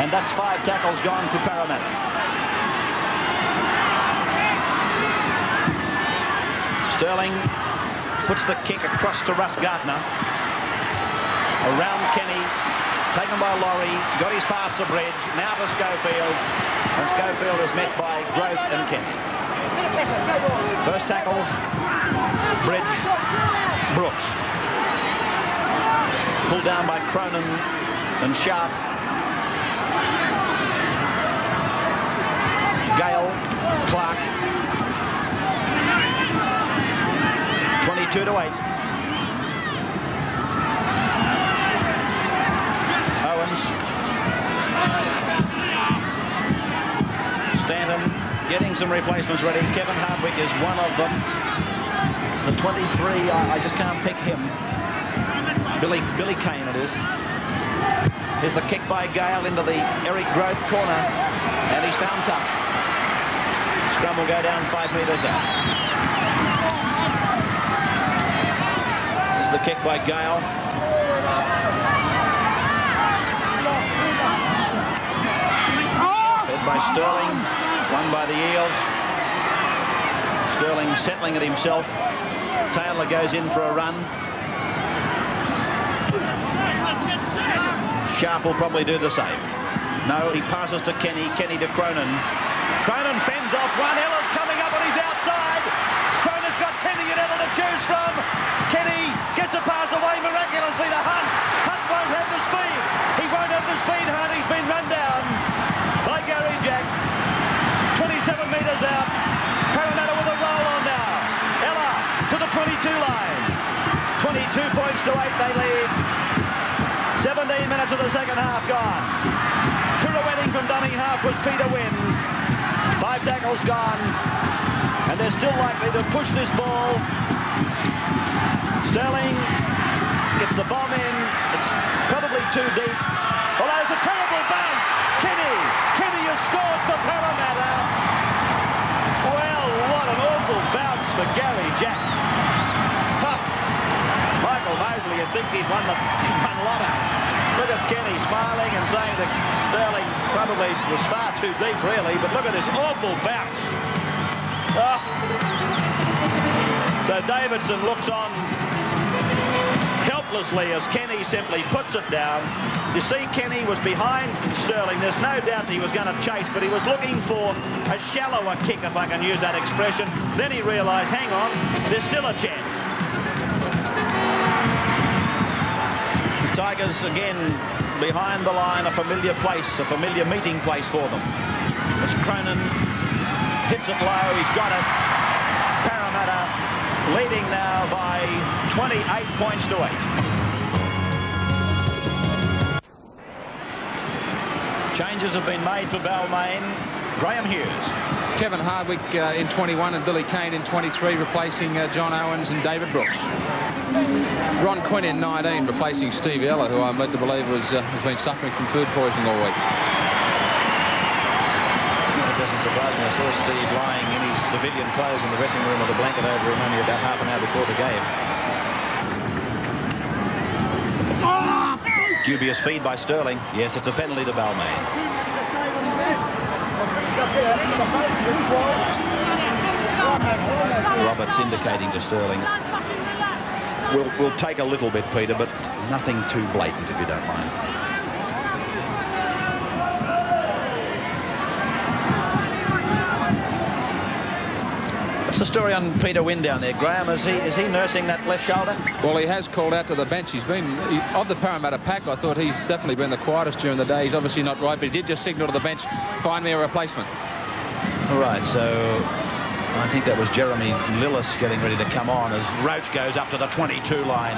and that's 5 tackles gone for Parramatta. Sterling puts the kick across to Russ Gardner. Around Kenny, taken by Laurie, got his pass to Bridge, now to Schofield, and Schofield is met by Growth and Kenny. First tackle, Bridge, Brooks. Pulled down by Cronin and Sharp. Gale, Clark. 22 to 8. scrums. Stanton getting some replacements ready. Kevin Hardwick is one of them. The 23, I just can't pick him. Billy Kane it is. Here's the kick by Gale into the Eric Growth corner, and he's found touch. Scrum will go down 5 metres out. Here's the kick by Gale. Fed by Sterling, won by the Eels. Sterling settling it himself. Taylor goes in for a run. Sharp will probably do the same. No, he passes to Kenny. Kenny to Cronin. Cronin fends off one. Ellis coming up on his outside. Cronin's got Kenny and Ella to choose from. Kenny gets a pass away miraculously to Hunt. Hunt won't have the speed. He won't have the speed, Hunt. He's been run down by Gary Jack. 27 metres out. Parramatta with a roll on now. Ella to the 22 line. 22 points to 8 they lead. 17 minutes of the second half gone. Pirouetting from dummy half was Peter Wynn. 5 tackles gone. And they're still likely to push this ball. Sterling gets the bomb in. It's probably too deep. Oh, that was a terrible bounce. Kenny has scored for Parramatta. Well, what an awful bounce for Gary Jack. Michael Mosley, you'd think he'd won Lotto. Look at Kenny smiling and saying that Sterling probably was far too deep, really, but look at this awful bounce. Oh. So Davidson looks on helplessly as Kenny simply puts it down. You see, Kenny was behind Sterling. There's no doubt he was going to chase, but he was looking for a shallower kick, if I can use that expression. Then he realised, hang on, there's still a chance. Tigers again behind the line, a familiar place, a familiar meeting place for them. As Cronin hits it low, he's got it. Parramatta leading now by 28 points to 8. Changes have been made for Balmain. Graham Hughes. Kevin Hardwick in 21 and Billy Kane in 23, replacing John Owens and David Brooks. Ron Quinn in 19, replacing Steve Ella, who I'm led to believe has been suffering from food poisoning all week. It doesn't surprise me. I saw Steve lying in his civilian clothes in the dressing room with a blanket over him only about half an hour before the game. Dubious feed by Sterling. Yes, it's a penalty to Balmain. Roberts indicating to Sterling. We'll take a little bit, Peter, but nothing too blatant, if you don't mind. What's the story on Peter Wynn down there, Graham? Is he nursing that left shoulder? Well, he has called out to the bench. Of the Parramatta pack, I thought he's definitely been the quietest during the day. He's obviously not right, but he did just signal to the bench, find me a replacement. All right, so I think that was Jeremy Lillis getting ready to come on as Roach goes up to the 22 line.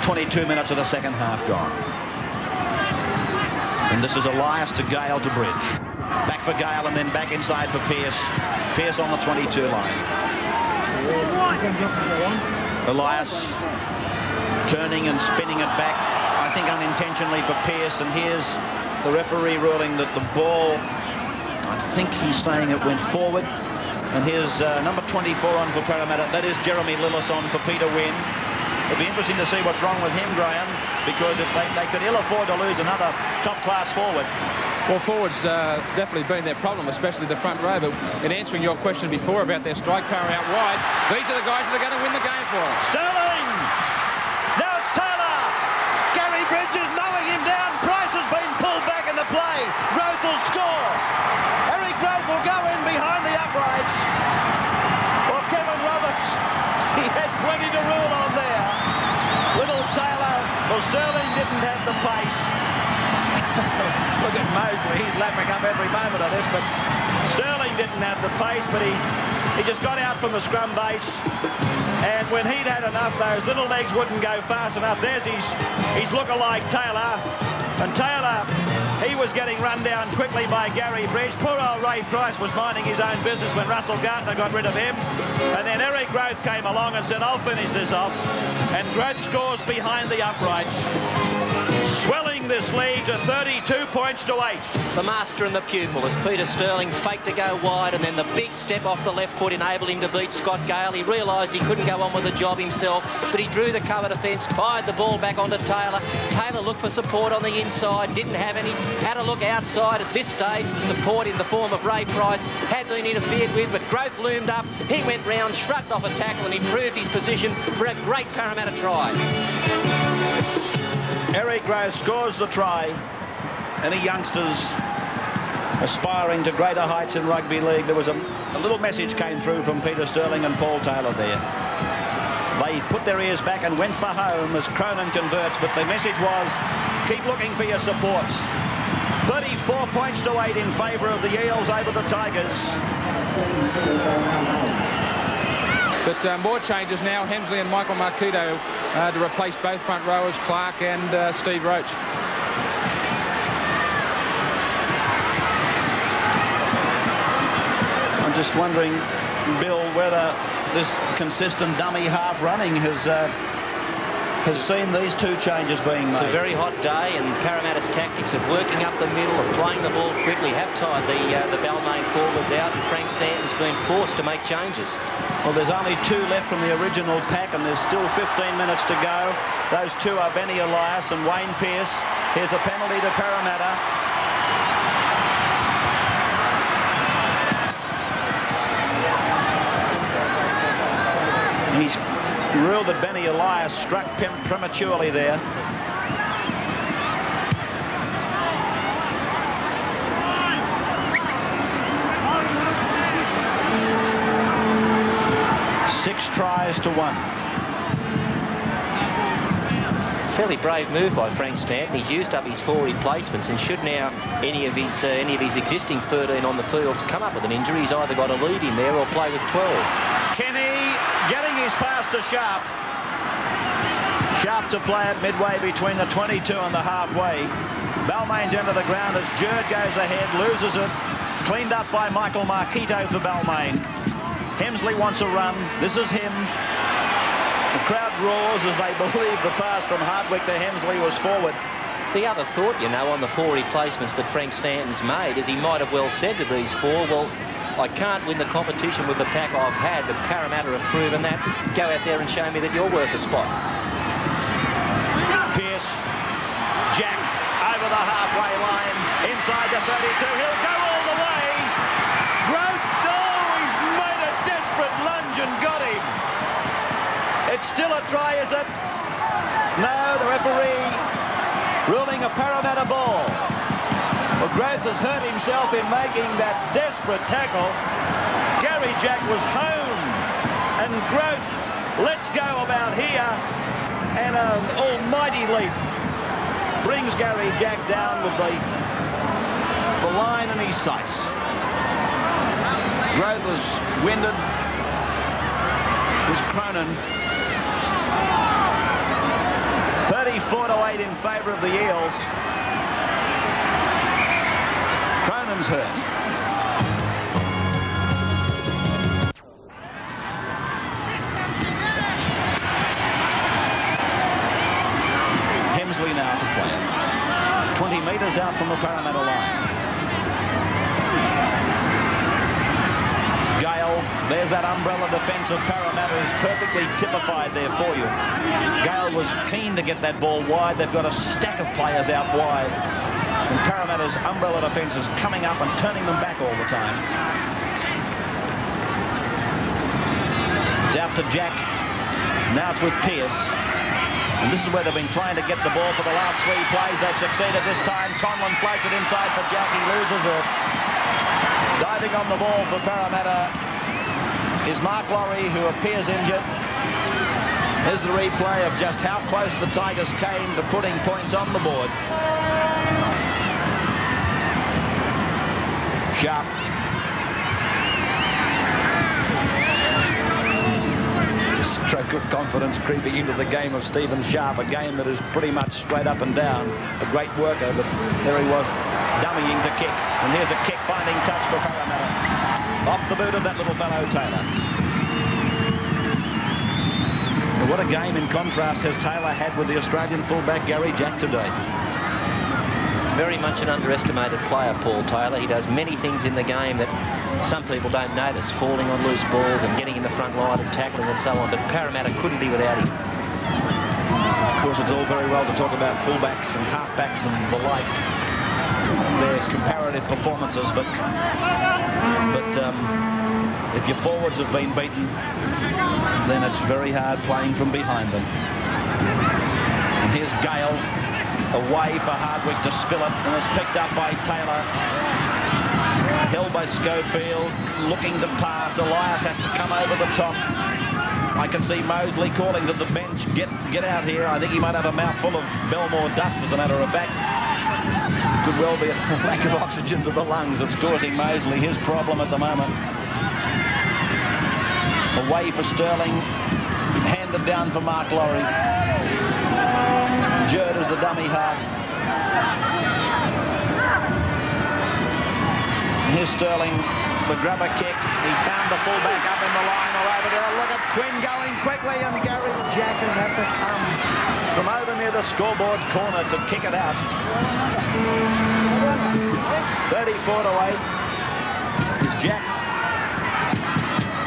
22 minutes of the second half gone. And this is Elias to Gale to Bridge. Back for Gale and then back inside for Pearce. Pearce on the 22 line. Elias turning and spinning it back, I think unintentionally for Pearce, and here's the referee ruling that the ball, I think he's saying it went forward. And here's number 24 on for Parramatta. That is Jeremy Lillis on for Peter Wynn. It'll be interesting to see what's wrong with him, Graham, because if they could ill afford to lose another top-class forward. Well, forwards definitely been their problem, especially the front row. But in answering your question before about their strike power out wide, these are the guys that are going to win the game for us. Sterling! Now it's Taylor! Gary Bridges mowing him down. Price has been pulled back into play. Growth will score. Eric Growth will go in behind the uprights. Well, Kevin Roberts, he had plenty to rule on there. Little Taylor, well, Sterling didn't have the pace. Look at Mosley, he's lapping up every moment of this, but Sterling didn't have the pace, but he just got out from the scrum base, and when he'd had enough, those little legs wouldn't go fast enough. There's his look-alike Taylor, And Taylor, he was getting run down quickly by Gary Bridge. Poor old Ray Price was minding his own business when Russell Gartner got rid of him. And then Eric Growth came along and said, I'll finish this off. And Growth scores behind the uprights, swelling this lead to 32 points to 8. The master and the pupil as Peter Sterling faked to go wide, and then the big step off the left foot enabled him to beat Scott Gale. He realised he couldn't go on with the job himself, but he drew the cover defence, fired the ball back onto Taylor. Taylor looked for support on the inside, didn't have any, had a look outside. At this stage, the support in the form of Ray Price had been interfered with, but Growth loomed up. He went round, shrugged off a tackle and improved his position for a great Parramatta try. Eric Growth scores the try. Any youngsters aspiring to greater heights in rugby league? There was a little message came through from Peter Sterling and Paul Taylor there. They put their ears back and went for home as Cronin converts, but the message was, keep looking for your supports. 34 points to 8 in favour of the Eels over the Tigers. But more changes now. Hemsley and Michael Marquito to replace both front rowers, Clark and Steve Roach. I'm just wondering, Bill, whether this consistent dummy half running has seen these two changes being made. It's a very hot day, and Parramatta's tactics of working up the middle, of playing the ball quickly, have tied the Balmain forwards out, and Frank Stanton's been forced to make changes. Well, there's only 2 left from the original pack, and there's still 15 minutes to go. Those 2 are Benny Elias and Wayne Pearce. Here's a penalty to Parramatta. He's ruled that Benny Elias struck prematurely there. Six tries to 1. Fairly brave move by Frank Stanton. He's used up his 4 replacements, and should now any of his existing 13 on the field come up with an injury, he's either got to leave him there or play with 12. Kenny getting his pass to Sharp. Sharp to play it midway between the 22 and the halfway. Balmain's into the ground as Jerd goes ahead, loses it. Cleaned up by Michael Marquito for Balmain. Hemsley wants a run. This is him. The crowd roars as they believe the pass from Hardwick to Hemsley was forward. The other thought, you know, on the 4 replacements that Frank Stanton's made is he might have well said to these 4, well, I can't win the competition with the pack I've had, but Parramatta have proven that. Go out there and show me that you're worth a spot. Pearce, Jack over the halfway line, inside the 32. He'll go all the way. Growth, oh, he's made a desperate lunge and got him. It's still a try, is it? No, the referee ruling a Parramatta ball. Well, Growth has hurt himself in making that desperate tackle. Gary Jack was home, and Growth lets go about here, and an almighty leap brings Gary Jack down with the line in his sights. Growth was winded. Is Cronin. 34 to 8 in favour of the Eels. Cronin's hurt. Hemsley now to play it. 20 metres out from the Parramatta line. Gale, there's that umbrella defence of Parramatta is perfectly typified there for you. Gale was keen to get that ball wide. They've got a stack of players out wide. And Parramatta's umbrella defence is coming up and turning them back all the time. It's out to Jack. Now it's with Pearce. And this is where they've been trying to get the ball for the last 3 plays. They've succeeded this time. Conlon floats it inside for Jack. He loses it. Diving on the ball for Parramatta is Mark Laurie, who appears injured. Here's the replay of just how close the Tigers came to putting points on the board. Sharp. Stroke confidence creeping into the game of Stephen Sharp, a game that is pretty much straight up and down. A great worker, but there he was, dummying to kick. And here's a kick-finding touch for Parramatta. Off the boot of that little fellow, Taylor. But what a game in contrast has Taylor had with the Australian fullback Gary Jack today. Very much an underestimated player, Paul Taylor. He does many things in the game that some people don't notice, falling on loose balls and getting in the front line and tackling and so on, but Parramatta couldn't be without him. Of course, it's all very well to talk about fullbacks and halfbacks and the like, their comparative performances, but if your forwards have been beaten, then it's very hard playing from behind them. And here's Gale, away for Hardwick to spill it, and it's picked up by Taylor. Held by Schofield, looking to pass. Elias has to come over the top. I can see Mosley calling to the bench, get out here. I think he might have a mouthful of Belmore dust, as a matter of fact. Could well be a lack of oxygen to the lungs that's causing Mosley his problem at the moment. Away for Sterling, handed down for Mark Laurie. Jerd is the dummy half. Here's Sterling, the grubber kick. He found the fullback up in the line or over there. Look at Quinn going quickly, and Gary Jack has had to come from over near the scoreboard corner to kick it out. 34 to 8. As Jack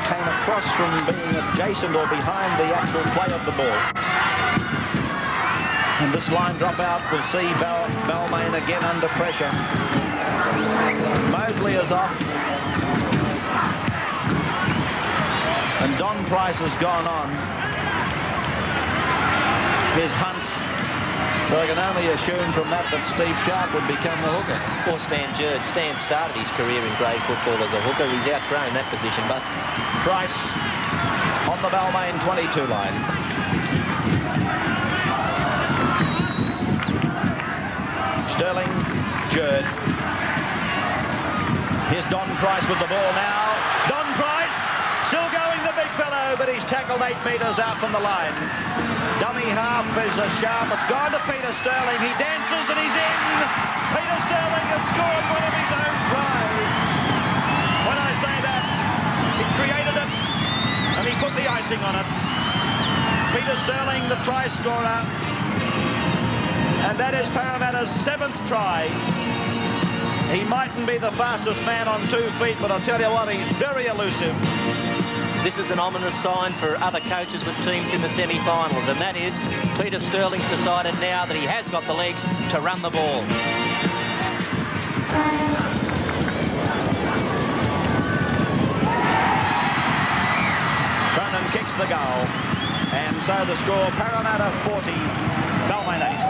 came across from being adjacent or behind the actual play of the ball. And this line drop out will see Balmain again under pressure. Mosley is off. And Don Price has gone on. Here's Hunt. So I can only assume from that Steve Sharp would become the hooker. Or Stan Jerd. Stan started his career in grade football as a hooker. He's outgrown that position, but Price on the Balmain 22 line. Sterling, Jerd. Here's Don Price with the ball now. Don Price still going, the big fellow, but he's tackled 8 metres out from the line. Dummy half is a Sharp. It's gone to Peter Sterling. He dances and he's in. Peter Sterling has scored one of his own tries. When I say that, he created it and he put the icing on it. Peter Sterling, the try scorer. And that is Parramatta's 7th try. He mightn't be the fastest man on 2 feet, but I'll tell you what, he's very elusive. this is an ominous sign for other coaches with teams in the semi-finals, and that is Peter Sterling's decided now that he has got the legs to run the ball. Cronin kicks the goal, and so the score: Parramatta 40, Balmain 8.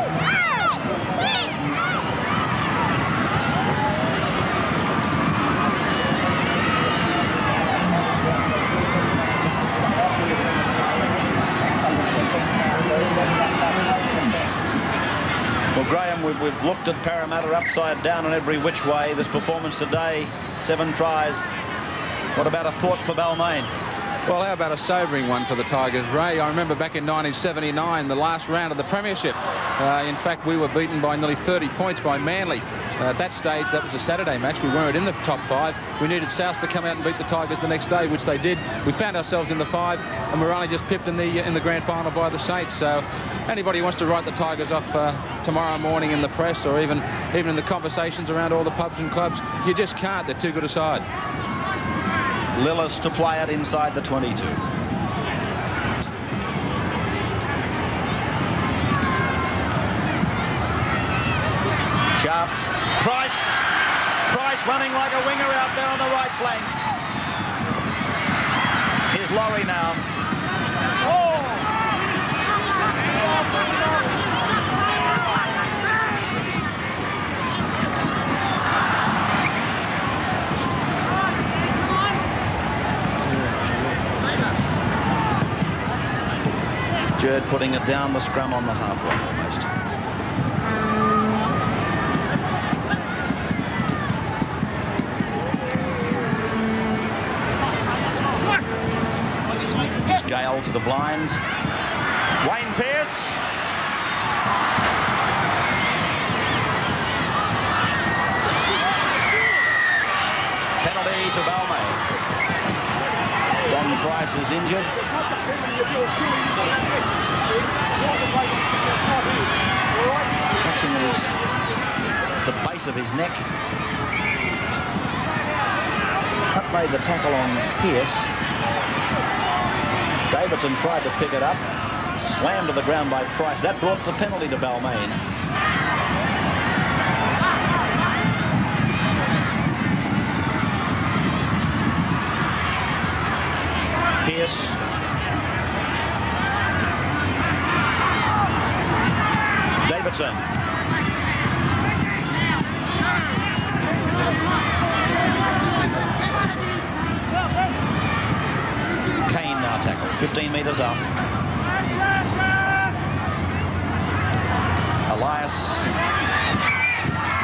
Well, Graham, we've looked at Parramatta upside down in every which way. This performance today, 7 tries. What about a thought for Balmain? Well, how about a sobering one for the Tigers, Ray? I remember back in 1979, the last round of the premiership. In fact, we were beaten by nearly 30 points by Manly. At that stage, that was a Saturday match. We weren't in the top 5. We needed South to come out and beat the Tigers the next day, which they did. We found ourselves in the 5, and we're only just pipped in the grand final by the Saints. So anybody who wants to write the Tigers off tomorrow morning in the press, or even in the conversations around all the pubs and clubs, you just can't. They're too good a side. Lillis to play it inside the 22. Sharp. Price running like a winger out there on the right flank. Here's Laurie now. Jerd putting it down the scrum on the halfway almost. Gale goal to the blind. Wayne Pearce. Penalty to Balmain. Don Price is injured. Touching the base of his neck. Hunt made the tackle on Pearce. Davidson tried to pick it up. Slammed to the ground by Price. That brought the penalty to Balmain. Pearce. Davidson. Kane now tackled, 15 metres up. Elias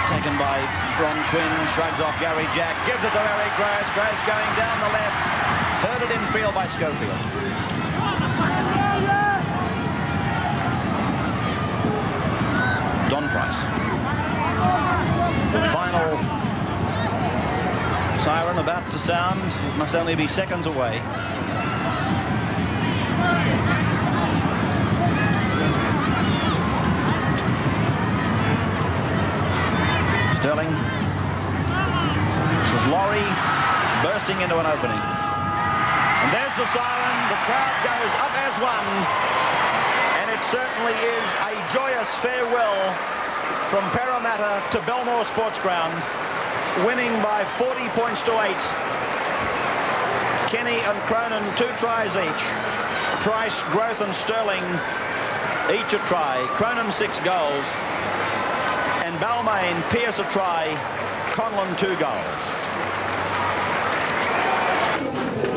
taken by Ron Quinn, shrugs off Gary Jack, gives it to Eric Groves. Groves going down the left, herded in field by Schofield. Don Price. The final siren about to sound. It must only be seconds away. Sterling. This is Laurie bursting into an opening. And there's the siren. The crowd goes up as one. And it certainly is a joyous farewell from Parramatta to Belmore Sports Ground, winning by 40 points to 8. Kenny and Cronin 2 tries each. Price, Groth and Sterling each a try. Cronin 6 goals. And Balmain, Pearce a try. Conlon 2 goals.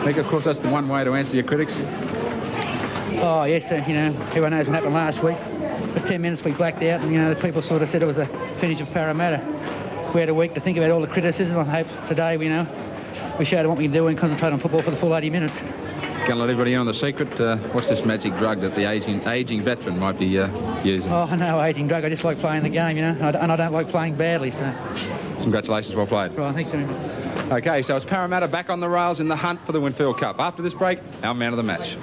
Nick, of course, that's the one way to answer your critics. Oh, yes, you know, everyone knows what happened last week. For 10 minutes we blacked out and, you know, the people sort of said it was a finish of Parramatta. We had a week to think about all the criticism. I hope today, you know, we showed them what we can do and concentrate on football for the full 80 minutes. Can I let everybody in on the secret? What's this magic drug that the aging veteran might be using? Oh, no, aging drug. I just like playing the game, you know, and I don't like playing badly, so... Congratulations, well played. Right, thanks very much. OK, so it's Parramatta back on the rails in the hunt for the Winfield Cup. After this break, our man of the match.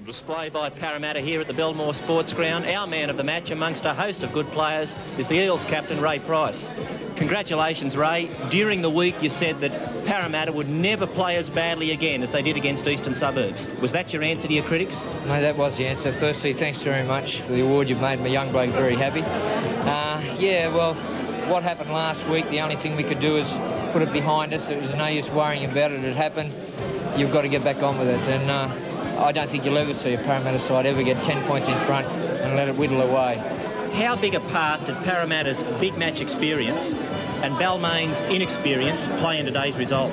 Display by Parramatta here at the Belmore Sports Ground. Our man of the match amongst a host of good players is the Eels captain, Ray Price. Congratulations, Ray. During the week you said that Parramatta would never play as badly again as they did against Eastern Suburbs. Was that your answer to your critics? No, that was the answer. Firstly, thanks very much for the award. You've made my young bloke very happy. Yeah, well, what happened last week, the only thing we could do is put it behind us. It was no use worrying about it. It happened. You've got to get back on with it. And I don't think you'll ever see a Parramatta side ever get 10 points in front and let it whittle away. How big a part did Parramatta's big match experience and Balmain's inexperience play in today's result?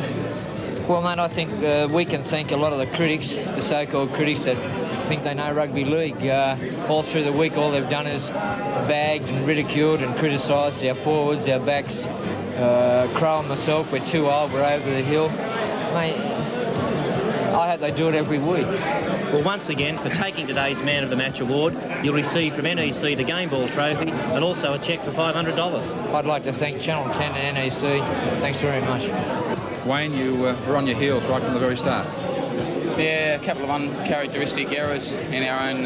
Well, mate, I think we can thank a lot of the critics, the so-called critics that think they know rugby league. All through the week, all they've done is bagged and ridiculed and criticised our forwards, our backs. Crow and myself, we're too old, we're over the hill. Mate, I hope they do it every week. Well, once again, for taking today's Man of the Match award, you'll receive from NEC the Game Ball trophy and also a cheque for $500. I'd like to thank Channel 10 and NEC. Thanks very much. Wayne, you were on your heels right from the very start. Yeah, a couple of uncharacteristic errors in our own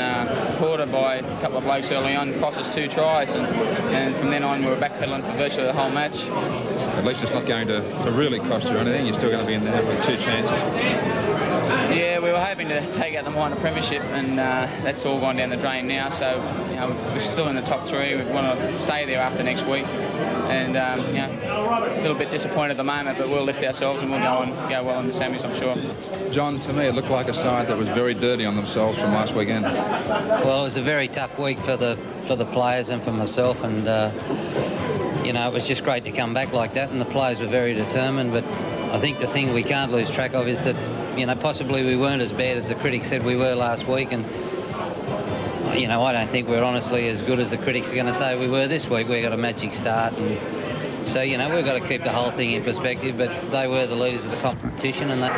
quarter by a couple of blokes early on cost us 2 tries, and from then on we were backpedaling for virtually the whole match. At least it's not going to really cost you anything. You're still going to be in there with 2 chances. Yeah, we were hoping to take out the minor premiership, and that's all gone down the drain now. So, you know, we're still in the top 3. We want to stay there after next week, and you know, a little bit disappointed at the moment, but we'll lift ourselves and we'll go well in the semis, I'm sure. John, to me, it looked like a side that was very dirty on themselves from last weekend. Well, it was a very tough week for the players and for myself, and you know, it was just great to come back like that, and the players were very determined. But I think the thing we can't lose track of is that, you know, possibly we weren't as bad as the critics said we were last week, and you know, I don't think we're honestly as good as the critics are going to say we were this week. We got a magic start, and so, you know, we've got to keep the whole thing in perspective. But they were the leaders of the competition, and they